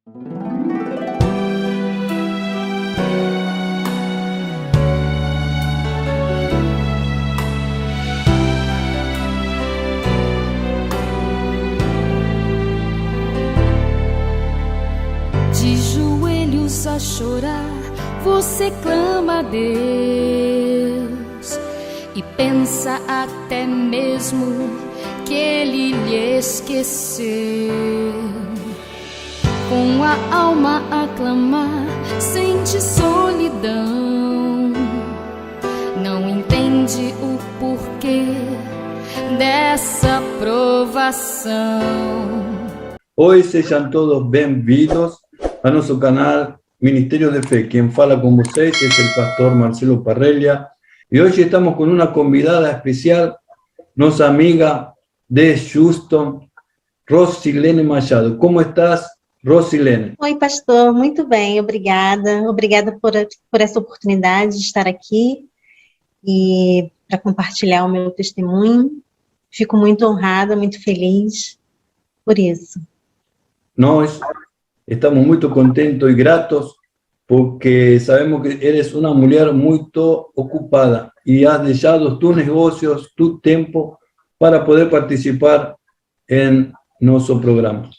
De joelhos a chorar, você clama a Deus e pensa até mesmo que Ele lhe esqueceu. Com a alma a clamar, sente solidão, não entende o porquê dessa provação. Hoy sejam todos bem-vindos a nosso canal Ministério de Fé. Quem fala com vocês é o pastor Marcelo Parrella e hoje estamos com uma convidada especial, nossa amiga de Houston, Rosilene Machado. Como estás, Rosilene? Oi, pastor, muito bem, obrigada. Obrigada por essa oportunidade de estar aqui e para compartilhar o meu testemunho. Fico muito honrada, muito feliz por isso. Nós estamos muito contentes e gratos porque sabemos que eres uma mulher muito ocupada e has deixado tus negócios, tu tempo para poder participar em nosso programa.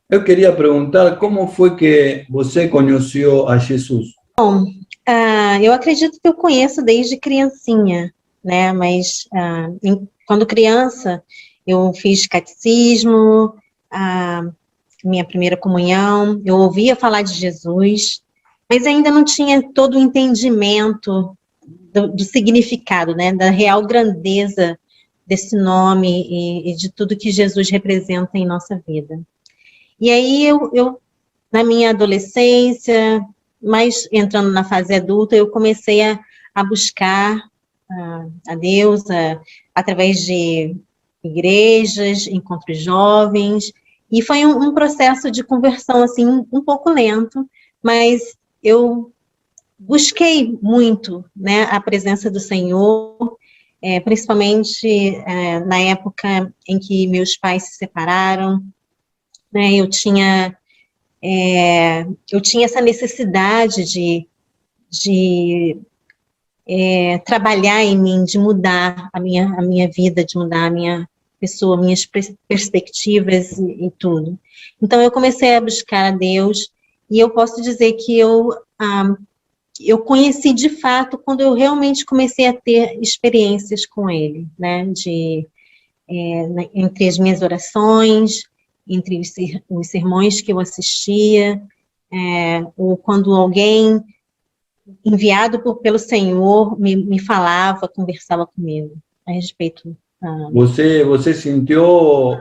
Eu queria perguntar como foi que você conheceu a Jesus? Bom, eu acredito que eu conheço desde criancinha, né? Mas quando criança eu fiz catecismo, minha primeira comunhão, eu ouvia falar de Jesus, mas ainda não tinha todo o entendimento do significado, né, da real grandeza desse nome e de tudo que Jesus representa em nossa vida. E aí eu na minha adolescência, mais entrando na fase adulta, eu comecei a buscar a Deus através de igrejas, encontros jovens, e foi um processo de conversão, assim, um pouco lento, mas eu busquei muito, né, a presença do Senhor, principalmente na época em que meus pais se separaram, né, eu tinha essa necessidade de trabalhar em mim, de mudar a minha vida, de mudar a minha pessoa, minhas perspectivas e tudo. Então, eu comecei a buscar a Deus, e eu posso dizer que eu conheci de fato quando eu realmente comecei a ter experiências com Ele, né, entre as minhas orações, entre os sermões que eu assistia, ou quando alguém enviado pelo Senhor me falava, conversava comigo a respeito. Você sentiu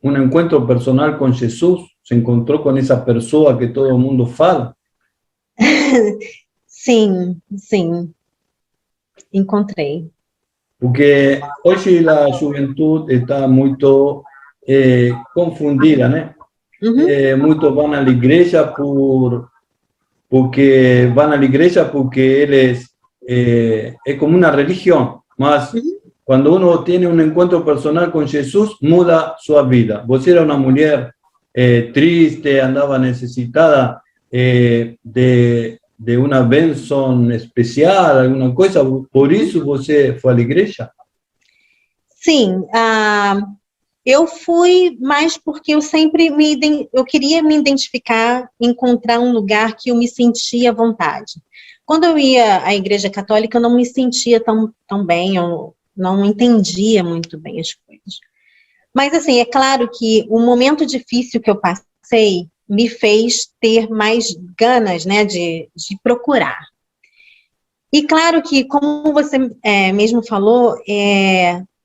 encontro personal com Jesus? Se encontrou com essa pessoa que todo mundo fala? Sim, encontrei. Porque hoje a juventude está muito confundida, né? Uhum. Muitos vão à igreja porque eles é como uma religião, mas quando uno tem encontro personal com Jesus, muda sua vida. Você era uma mulher triste, andava necessitada de uma bênção especial, alguma coisa, por isso você foi à igreja? Sim, eu fui mais porque eu sempre eu queria me identificar, encontrar um lugar que eu me sentia à vontade. Quando eu ia à igreja católica, eu não me sentia tão bem, eu não entendia muito bem as coisas. Mas, assim, é claro que o momento difícil que eu passei me fez ter mais ganas, né, de procurar. E claro que, como você mesmo falou,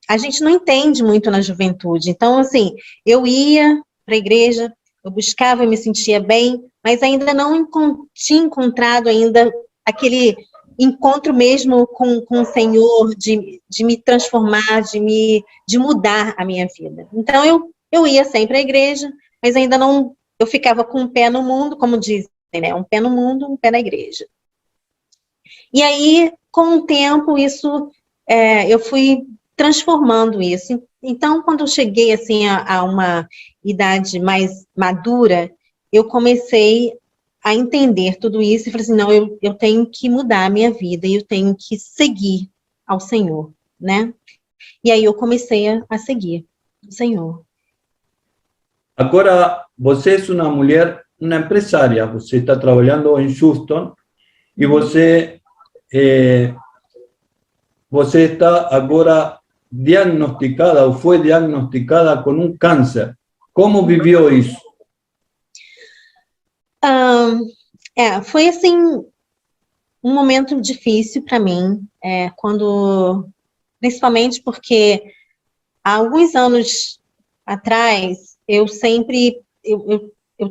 a gente não entende muito na juventude. Então, assim, eu ia para a igreja, eu buscava, eu me sentia bem, mas ainda não tinha encontrado ainda aquele encontro mesmo com o Senhor, de me transformar, de mudar a minha vida. Então, eu ia sempre à igreja, mas ainda não, eu ficava com um pé no mundo, como dizem, né? Um pé no mundo, um pé na igreja. E aí, com o tempo, eu fui transformando isso. Então, quando eu cheguei assim a uma idade mais madura, eu comecei a entender tudo isso e falei assim, não, eu tenho que mudar a minha vida e eu tenho que seguir ao Senhor, né? E aí eu comecei a seguir o Senhor. Agora, você é uma mulher, uma empresária, você está trabalhando em Houston e você está agora diagnosticada ou foi diagnosticada com um câncer. Como viveu isso? Foi assim um momento difícil para mim, principalmente porque há alguns anos atrás eu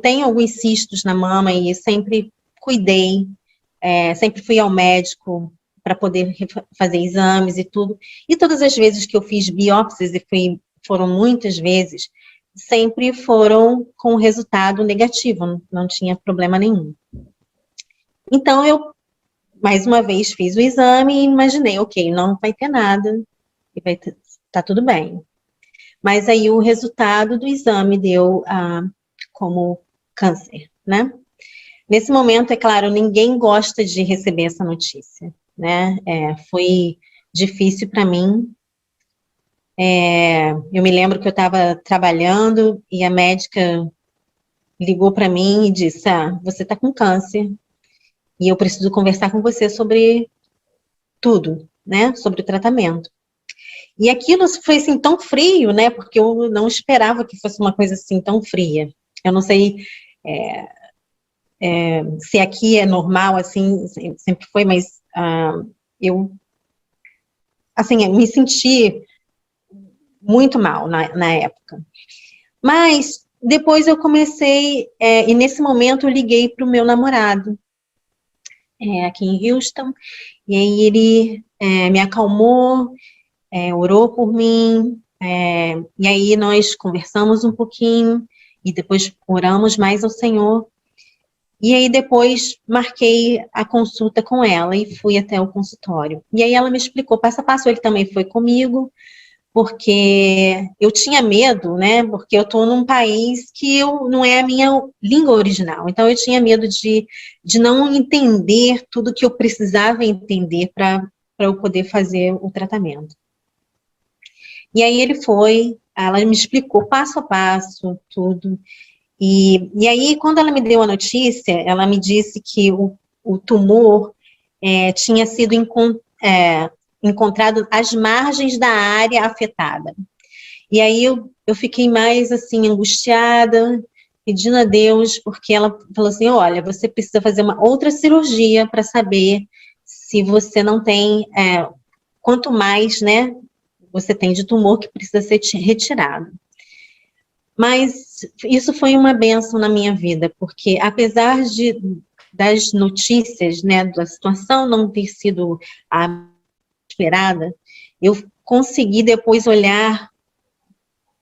tenho alguns cistos na mama e sempre cuidei, sempre fui ao médico para poder fazer exames e tudo. E todas as vezes que eu fiz biópsias, e foram muitas vezes, sempre foram com resultado negativo, não tinha problema nenhum. Então, eu, mais uma vez, fiz o exame e imaginei, ok, não vai ter nada, e tá tudo bem. Mas aí o resultado do exame deu como câncer, né? Nesse momento, é claro, ninguém gosta de receber essa notícia, né? Foi difícil para mim. Eu me lembro que eu estava trabalhando e a médica ligou para mim e disse, você está com câncer e eu preciso conversar com você sobre tudo, né? Sobre o tratamento. E aquilo foi assim tão frio, né? Porque eu não esperava que fosse uma coisa assim tão fria. Eu não sei se aqui é normal, assim, sempre foi, mas eu, assim, me senti muito mal na época. Mas depois eu comecei, e nesse momento eu liguei para o meu namorado, aqui em Houston, e aí ele me acalmou, orou por mim, e aí nós conversamos um pouquinho, e depois oramos mais ao Senhor, e aí depois marquei a consulta com ela, e fui até o consultório. E aí ela me explicou passo a passo, ele também foi comigo, porque eu tinha medo, né, porque eu estou num país que não é a minha língua original, então eu tinha medo de não entender tudo que eu precisava entender para eu poder fazer o tratamento. E aí ela me explicou passo a passo tudo, e aí quando ela me deu a notícia, ela me disse que o tumor tinha sido encontrado às margens da área afetada. E aí eu fiquei mais assim, angustiada, pedindo a Deus, porque ela falou assim, olha, você precisa fazer uma outra cirurgia para saber se você não tem, quanto mais, né, você tem de tumor que precisa ser retirado. Mas isso foi uma bênção na minha vida, porque apesar das notícias, né, da situação não ter sido esperada, eu consegui depois olhar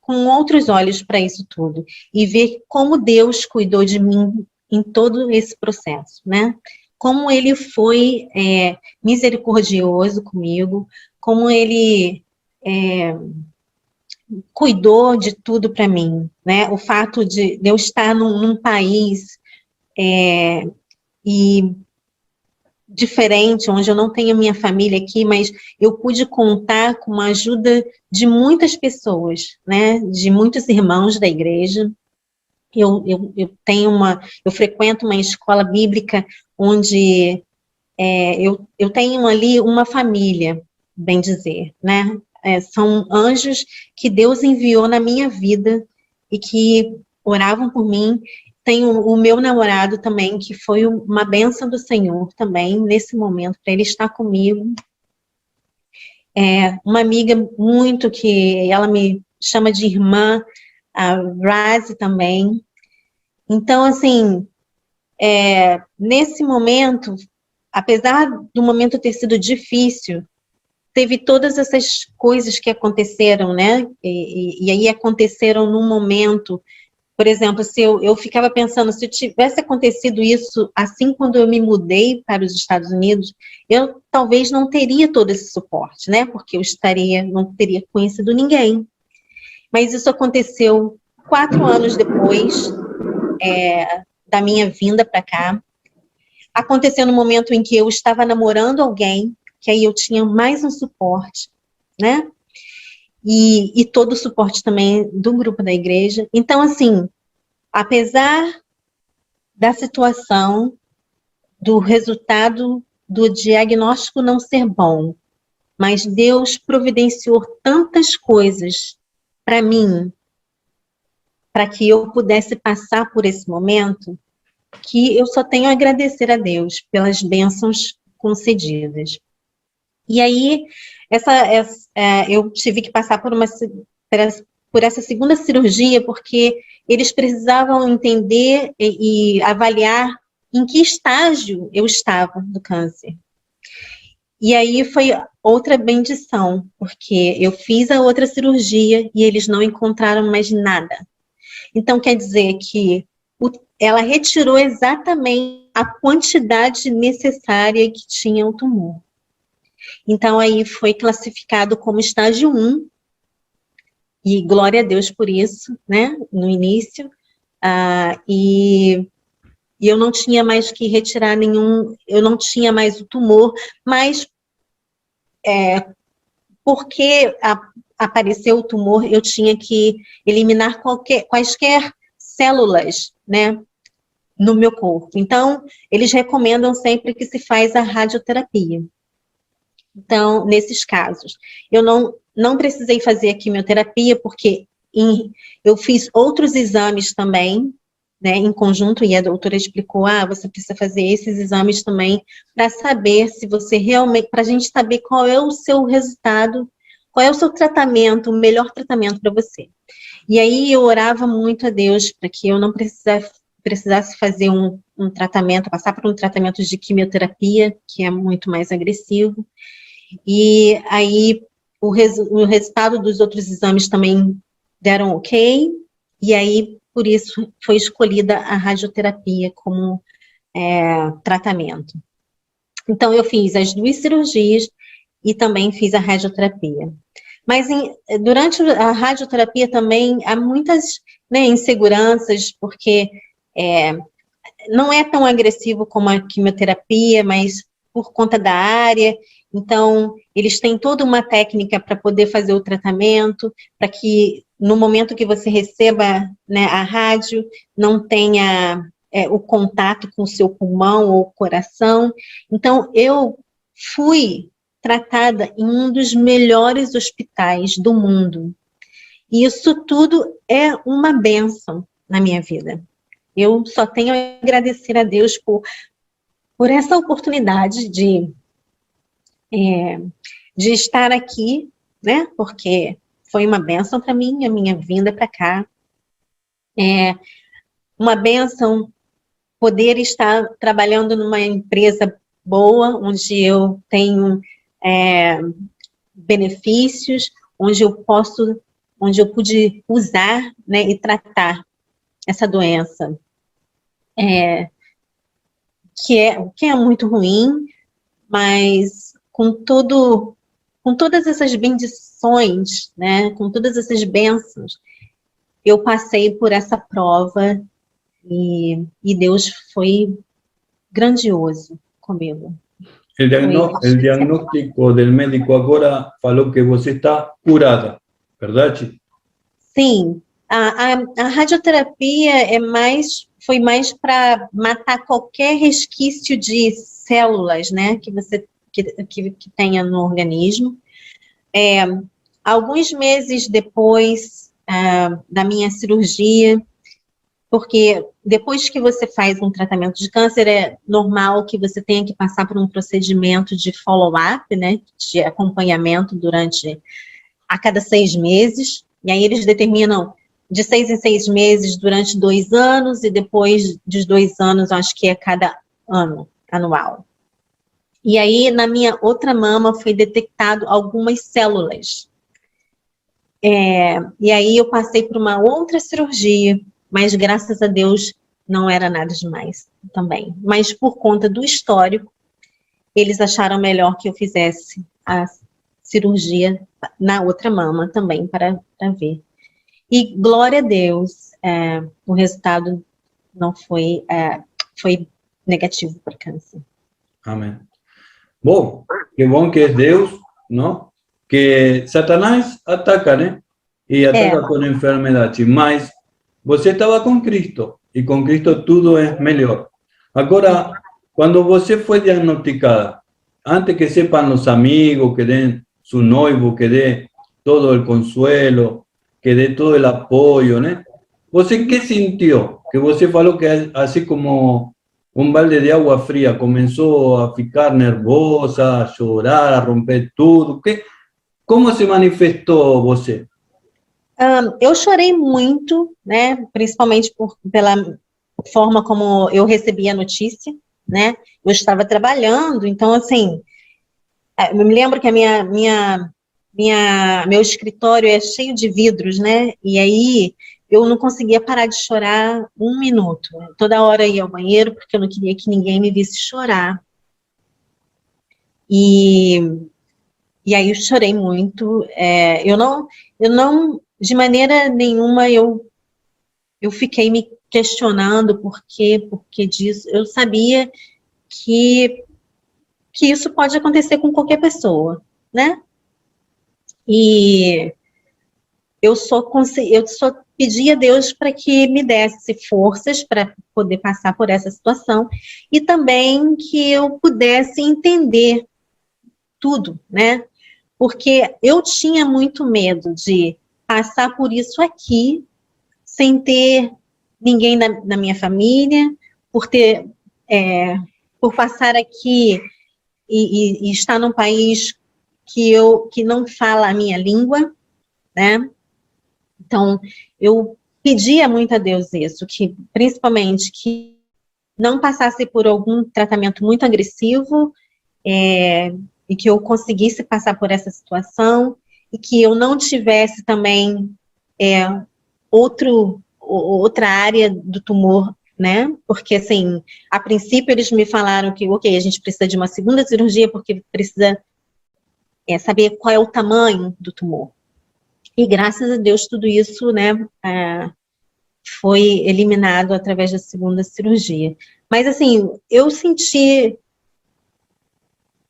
com outros olhos para isso tudo e ver como Deus cuidou de mim em todo esse processo, né? Como Ele foi misericordioso comigo, como Ele cuidou de tudo para mim, né? O fato de eu estar num país e diferente, onde eu não tenho minha família aqui, mas eu pude contar com a ajuda de muitas pessoas, né, de muitos irmãos da igreja. Eu frequento uma escola bíblica onde eu tenho ali uma família, bem dizer, né, são anjos que Deus enviou na minha vida e que oravam por mim. Tenho o meu namorado também, que foi uma bênção do Senhor também, nesse momento, para ele estar comigo. Uma amiga muito que ela me chama de irmã, a Razi também. Então, assim, nesse momento, apesar do momento ter sido difícil, teve todas essas coisas que aconteceram, né? E aí aconteceram num momento. Por exemplo, se eu ficava pensando, se tivesse acontecido isso assim quando eu me mudei para os Estados Unidos, eu talvez não teria todo esse suporte, né? Porque eu não teria conhecido ninguém. Mas isso aconteceu 4 anos depois, da minha vinda para cá. Aconteceu no momento em que eu estava namorando alguém, que aí eu tinha mais um suporte, né? E todo o suporte também do grupo da igreja. Então, assim, apesar da situação, do resultado do diagnóstico não ser bom, mas Deus providenciou tantas coisas para mim, para que eu pudesse passar por esse momento, que eu só tenho a agradecer a Deus pelas bênçãos concedidas. E aí, eu tive que passar por essa segunda cirurgia, porque eles precisavam entender e avaliar em que estágio eu estava do câncer. E aí foi outra bendição, porque eu fiz a outra cirurgia e eles não encontraram mais nada. Então, quer dizer que ela retirou exatamente a quantidade necessária que tinha o tumor. Então, aí foi classificado como estágio 1, e glória a Deus por isso, né, no início, e eu não tinha mais que retirar eu não tinha mais o tumor, mas porque apareceu o tumor, eu tinha que eliminar quaisquer células, né, no meu corpo. Então, eles recomendam sempre que se faz a radioterapia. Então, nesses casos, eu não precisei fazer a quimioterapia, porque eu fiz outros exames também, né, em conjunto, e a doutora explicou, você precisa fazer esses exames também, para saber se você realmente, para a gente saber qual é o seu resultado, qual é o seu tratamento, o melhor tratamento para você. E aí eu orava muito a Deus para que eu não precisasse fazer um tratamento, passar por um tratamento de quimioterapia, que é muito mais agressivo. E aí o resultado dos outros exames também deram ok, e aí por isso foi escolhida a radioterapia como tratamento. Então eu fiz as 2 cirurgias e também fiz a radioterapia. Mas durante a radioterapia também há muitas, né, inseguranças, porque não é tão agressivo como a quimioterapia, mas por conta da área. Então, eles têm toda uma técnica para poder fazer o tratamento, para que no momento que você receba, né, a rádio, não tenha o contato com o seu pulmão ou coração. Então, eu fui tratada em um dos melhores hospitais do mundo. E isso tudo é uma bênção na minha vida. Eu só tenho a agradecer a Deus por essa oportunidade de estar aqui, né? Porque foi uma bênção para mim, a minha vinda para cá. Uma bênção poder estar trabalhando numa empresa boa, onde eu tenho benefícios, onde eu pude usar, né, e tratar essa doença, que é muito ruim, mas com todas essas bendições, né, com todas essas bênçãos, eu passei por essa prova e Deus foi grandioso comigo. El diagnóstico del médico agora falou que você está curada, verdade? Sim, a radioterapia foi mais para matar qualquer resquício de células, né, que tenha no organismo. Alguns meses depois da minha cirurgia, porque depois que você faz um tratamento de câncer, é normal que você tenha que passar por um procedimento de follow-up, né, de acompanhamento a cada 6 meses, e aí eles determinam de 6 em 6 meses durante 2 anos, e depois dos 2 anos, acho que é cada ano, anual. E aí, na minha outra mama, foi detectado algumas células. E aí eu passei por uma outra cirurgia, mas graças a Deus não era nada demais também. Mas por conta do histórico, eles acharam melhor que eu fizesse a cirurgia na outra mama também, para ver. E glória a Deus, o resultado foi negativo para câncer. Amém. Bom, que bom que é Deus, não? Que Satanás ataca, né? E ataca com enfermidade, mas você estava com Cristo, e com Cristo tudo é melhor. Agora, quando você foi diagnosticada, antes que sepan los amigos, que den su noivo, que dé todo el consuelo, que dé todo el apoyo, ¿no? ¿Você qué sintió? Que você falou que así como un balde de agua fría, comenzó a ficar nervosa, a llorar, a romper tudo. Como se manifestou você? Eu chorei muito, né? Principalmente pela forma como eu recebi a notícia, né? Eu estava trabalhando, então, assim, eu me lembro que meu escritório é cheio de vidros, né? E aí eu não conseguia parar de chorar um minuto. Toda hora eu ia ao banheiro, porque eu não queria que ninguém me visse chorar. E aí eu chorei muito. Eu não, de maneira nenhuma, eu fiquei me questionando por que disso. Eu sabia que isso pode acontecer com qualquer pessoa, né? E eu só pedi a Deus para que me desse forças para poder passar por essa situação e também que eu pudesse entender tudo, né? Porque eu tinha muito medo de passar por isso aqui sem ter ninguém na minha família, por passar aqui e estar num país que não fala a minha língua, né? Então, eu pedia muito a Deus isso, que principalmente que não passasse por algum tratamento muito agressivo, e que eu conseguisse passar por essa situação, e que eu não tivesse também outra área do tumor, né? Porque, assim, a princípio eles me falaram que, ok, a gente precisa de uma segunda cirurgia, porque precisa saber qual é o tamanho do tumor. E graças a Deus tudo isso, né, foi eliminado através da segunda cirurgia. Mas, assim, eu senti,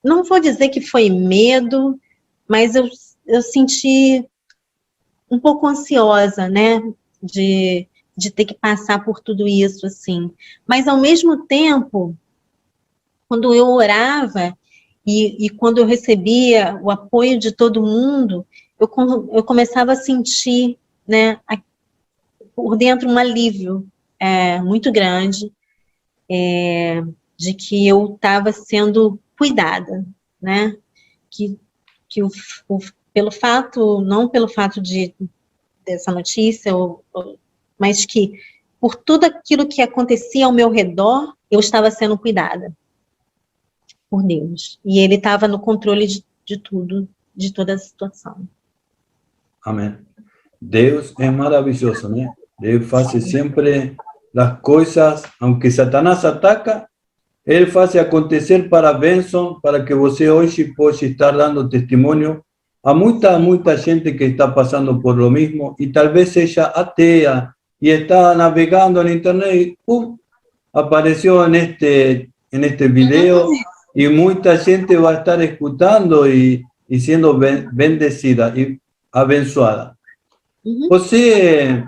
não vou dizer que foi medo, mas eu senti um pouco ansiosa, né, de ter que passar por tudo isso, assim. Mas, ao mesmo tempo, quando eu orava e quando eu recebia o apoio de todo mundo, eu começava a sentir, né, por dentro um alívio muito grande, de que eu estava sendo cuidada, né, que pelo fato, não pelo fato dessa notícia, mas que por tudo aquilo que acontecia ao meu redor, eu estava sendo cuidada por Deus. E Ele estava no controle de tudo, de toda a situação. Amém. Deus é maravilhoso, né? Deus faz sempre as coisas, aunque Satanás ataca, Ele faz acontecer para a bênção, para que você hoje possa estar dando testemunho a muita gente que está passando por lo mismo e talvez seja atea e está navegando na internet e apareceu neste video e muita gente vai estar escutando e sendo bendecida e abençoada. Você,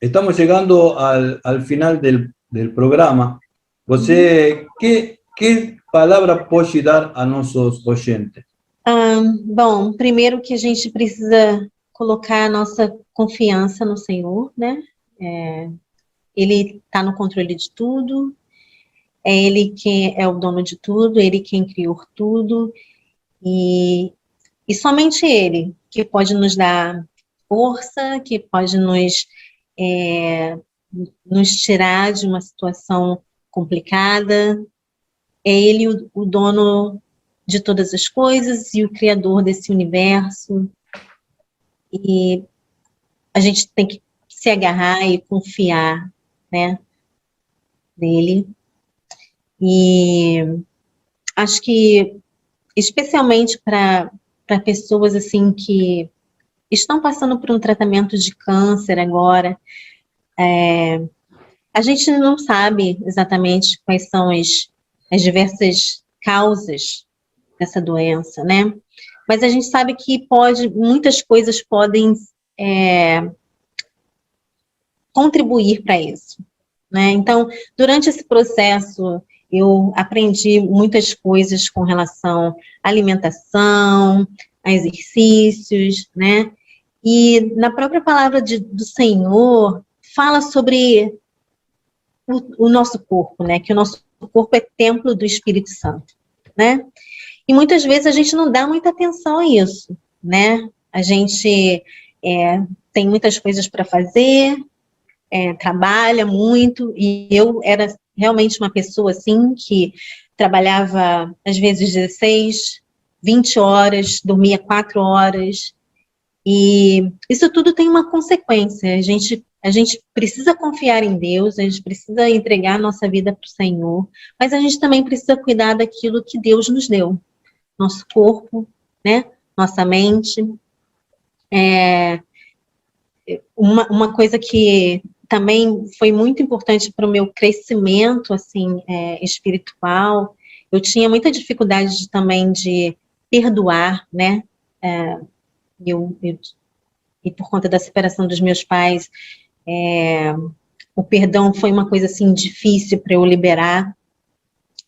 estamos chegando al final del programa. Você, que palavra pode dar a nossos oyentes? Bom, primeiro que a gente precisa colocar a nossa confiança no Senhor, né? Ele está no controle de tudo, é Ele quem é o dono de tudo, Ele quem criou tudo, e somente Ele que pode nos dar força, que pode nos tirar de uma situação complicada. É Ele o dono de todas as coisas e o criador desse universo. E a gente tem que se agarrar e confiar, né, nele. E acho que, especialmente para pessoas assim que estão passando por um tratamento de câncer agora, A gente não sabe exatamente quais são as diversas causas dessa doença, né? Mas a gente sabe que muitas coisas podem contribuir para isso, né? Então, durante esse processo, eu aprendi muitas coisas com relação à alimentação, a exercícios, né? E na própria palavra do Senhor, fala sobre o nosso corpo, né? Que o nosso corpo é templo do Espírito Santo, né? E muitas vezes a gente não dá muita atenção a isso, né? A gente tem muitas coisas para fazer, trabalha muito, e eu era realmente uma pessoa, assim, que trabalhava, às vezes, 16, 20 horas, dormia 4 horas, e isso tudo tem uma consequência. A gente precisa confiar em Deus, a gente precisa entregar a nossa vida para o Senhor, mas a gente também precisa cuidar daquilo que Deus nos deu, nosso corpo, né, nossa mente. Uma coisa que também foi muito importante para o meu crescimento, assim, espiritual, eu tinha muita dificuldade também de perdoar, né, e por conta da separação dos meus pais, o perdão foi uma coisa, assim, difícil para eu liberar.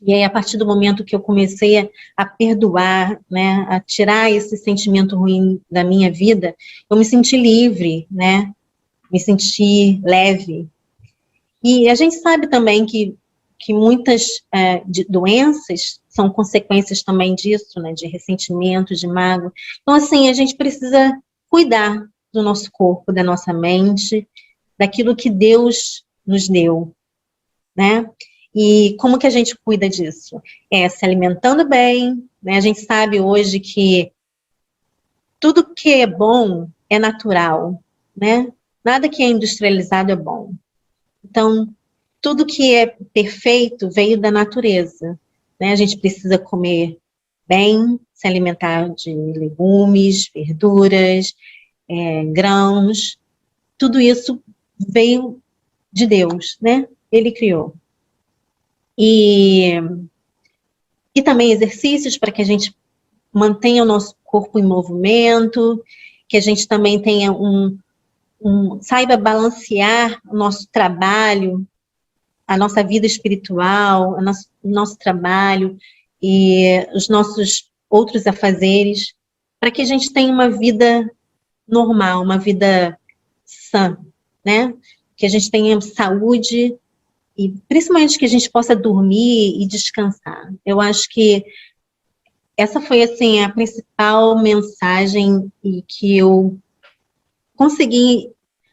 E aí, a partir do momento que eu comecei a perdoar, né, a tirar esse sentimento ruim da minha vida, eu me senti livre, né, me senti leve. E a gente sabe também que muitas doenças são consequências também disso, né, de ressentimento, de mágoa. Então, assim, a gente precisa cuidar do nosso corpo, da nossa mente, daquilo que Deus nos deu, né? E como que a gente cuida disso? Se alimentando bem, né? A gente sabe hoje que tudo que é bom é natural, né? Nada que é industrializado é bom. Então, tudo que é perfeito veio da natureza, né? A gente precisa comer bem, se alimentar de legumes, verduras, grãos. Tudo isso veio de Deus, né? Ele criou. E também exercícios para que a gente mantenha o nosso corpo em movimento, que a gente também tenha saiba balancear o nosso trabalho, a nossa vida espiritual, o nosso trabalho e os nossos outros afazeres, para que a gente tenha uma vida normal, uma vida sã, né? Que a gente tenha saúde e principalmente que a gente possa dormir e descansar. Eu acho que essa foi, assim, a principal mensagem e que eu consegui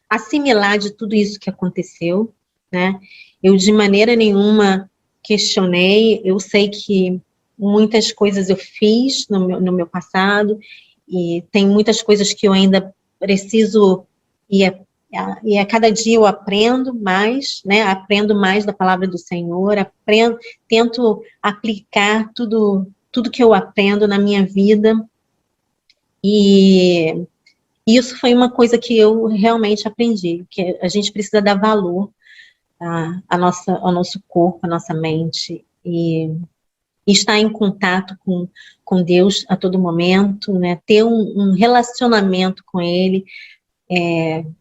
assimilar de tudo isso que aconteceu, né? Eu, de maneira nenhuma, questionei. Eu sei que muitas coisas eu fiz no meu passado e tem muitas coisas que eu ainda preciso e a cada dia eu aprendo mais, né? Aprendo mais da palavra do Senhor, tento aplicar tudo que eu aprendo na minha vida, e isso foi uma coisa que eu realmente aprendi, que a gente precisa dar valor ao nosso corpo, à nossa mente, e estar em contato com Deus a todo momento, né? Ter um relacionamento com Ele,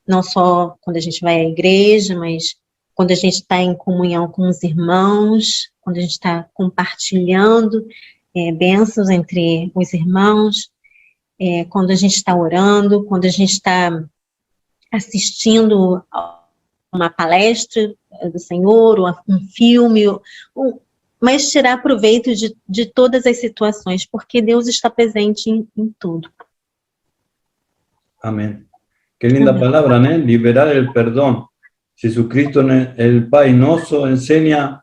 não só quando a gente vai à igreja, mas quando a gente está em comunhão com os irmãos, quando a gente está compartilhando bênçãos entre os irmãos, quando a gente está orando, quando a gente está assistindo uma palestra do Senhor, ou um filme, mas tirar proveito de todas as situações, porque Deus está presente em tudo. Amén. Qué linda palabra, ¿no? Liberar el perdón. Jesucristo, el Pai Nosso, enseña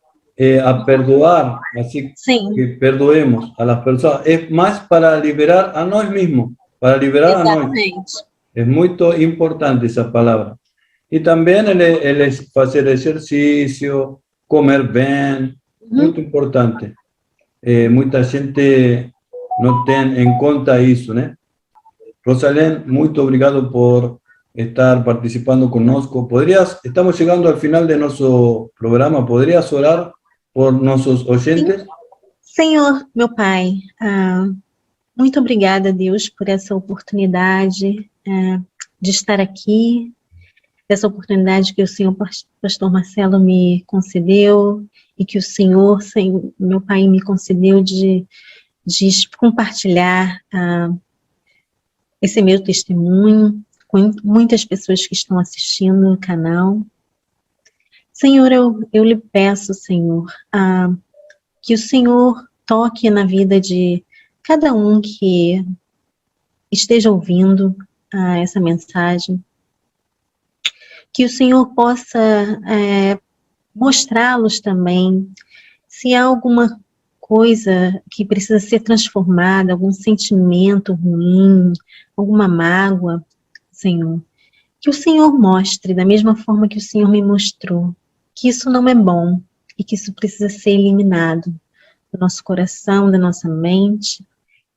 a perdoar, así Sim. que perdoemos a las personas. Es más para liberar a nosotros mismos, para liberar Exatamente. a nosotros. Es muy importante esa palabra. Y también el hacer ejercicio, comer bien, muy importante. Mucha gente no tiene en cuenta eso, ¿no? Rosalén, muito obrigado por estar participando conosco. Estamos llegando al final de nuestro programa, ¿podrías orar por nuestros oyentes? Senhor, meu Pai, muito obrigada, Deus, por essa oportunidade de estar aqui, essa oportunidade que o Senhor Pastor Marcelo me concedeu e que o Senhor, meu Pai, me concedeu de compartilhar esse meu testemunho com muitas pessoas que estão assistindo o canal. Senhor, eu lhe peço, Senhor, que o Senhor toque na vida de cada um que esteja ouvindo essa mensagem, que o Senhor possa mostrá-los também se há alguma coisa que precisa ser transformada, algum sentimento ruim, alguma mágoa, Senhor, que o Senhor mostre da mesma forma que o Senhor me mostrou, que isso não é bom e que isso precisa ser eliminado do nosso coração, da nossa mente.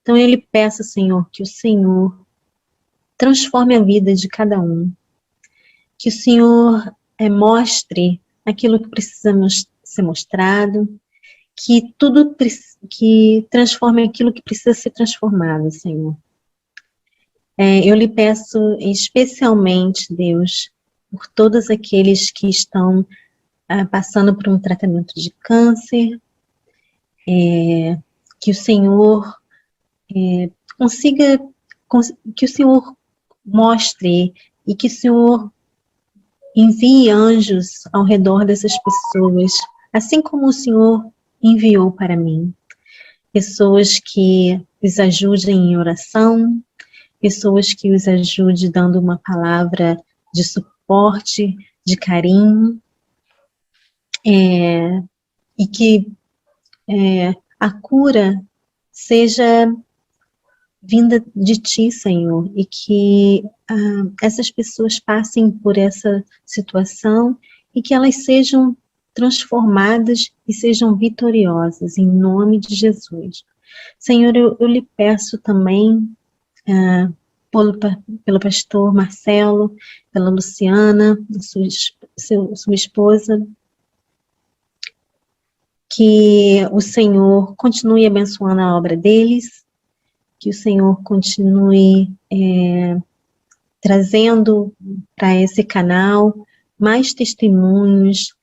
Então eu lhe peço, Senhor, que o Senhor transforme a vida de cada um, que o Senhor mostre aquilo que precisa ser mostrado, que transforme aquilo que precisa ser transformado, Senhor. Eu lhe peço especialmente, Deus, por todos aqueles que estão passando por um tratamento de câncer, que o Senhor que o Senhor mostre e que o Senhor envie anjos ao redor dessas pessoas, assim como o Senhor enviou para mim. Pessoas que os ajudem em oração, pessoas que os ajudem dando uma palavra de suporte, de carinho, e que a cura seja vinda de Ti, Senhor, e que essas pessoas passem por essa situação e que elas sejam transformadas e sejam vitoriosas, em nome de Senhor, eu lhe peço também pelo pastor Marcelo, pela Luciana, sua esposa, que o Senhor continue abençoando a obra deles, que o Senhor continue trazendo para esse canal mais testemunhos,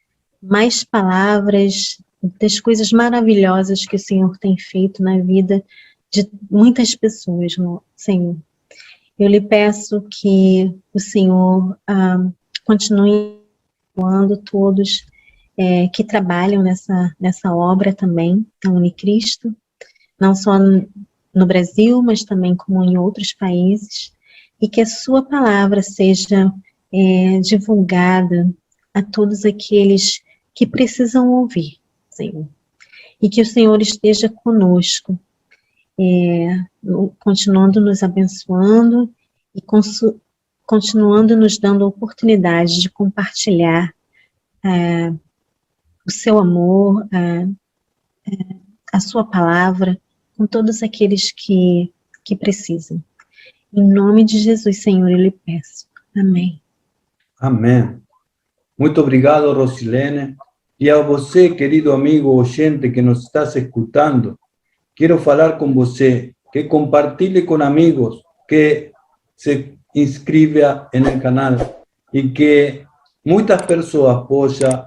mais palavras das coisas maravilhosas que o Senhor tem feito na vida de muitas pessoas, Senhor. Eu lhe peço que o Senhor continue abençoando todos que trabalham nessa obra também, da Unicristo, não só no Brasil, mas também como em outros países, e que a sua palavra seja divulgada a todos aqueles que precisam ouvir, Senhor. E que o Senhor esteja conosco, continuando nos abençoando e continuando nos dando a oportunidade de compartilhar o seu amor, a sua palavra, com todos aqueles que precisam. Em nome de Jesus, Senhor, eu lhe peço. Amém. Amém. Muito obrigado, Rosilene. E a você, querido amigo oyente que nos está escutando, quero falar com você, que compartilhe com amigos, que se inscreva no canal e que muitas pessoas possam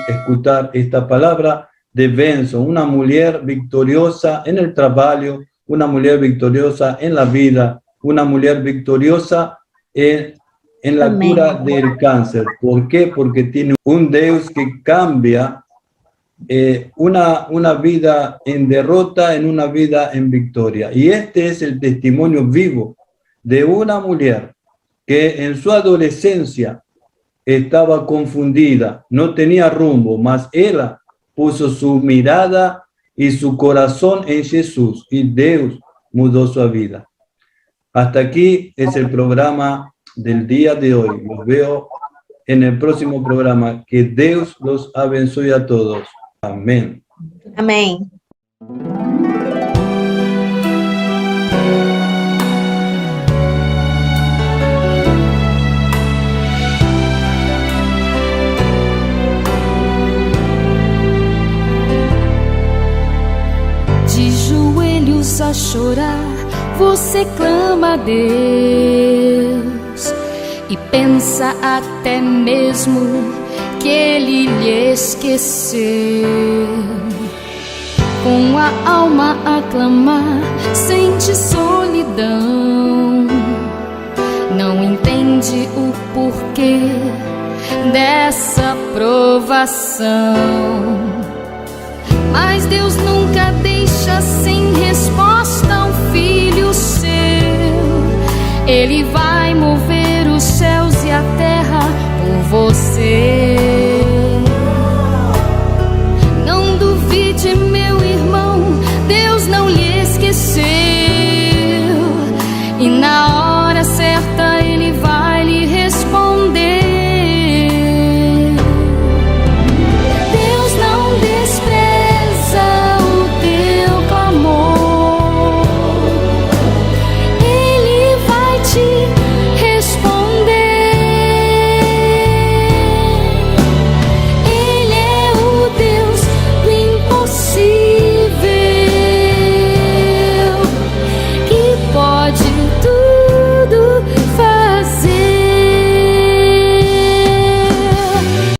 escutar esta palavra de bênção, uma mulher vitoriosa no trabalho, uma mulher vitoriosa na vida, uma mulher vitoriosa en la Amén. cura del cáncer. ¿Por qué? Porque tiene un Dios que cambia una vida en derrota en una vida en victoria. Y este es el testimonio vivo de una mujer que en su adolescencia estaba confundida, no tenía rumbo, mas ella puso su mirada y su corazón en Jesús y Dios mudó su vida. Hasta aquí es el programa del día de hoy. Los veo en el próximo programa. Que Dios los abençoe a todos. Amén. Amém. joelhos a chorar, você clama a Deus e pensa até mesmo que Ele lhe esqueceu. Com a alma a clamar, sente solidão, não entende o porquê dessa provação. Mas Deus nunca deixa sem resposta um filho seu. Ele vai mover os céus e a terra por você. Não duvide, meu irmão, Deus não lhe esqueceu.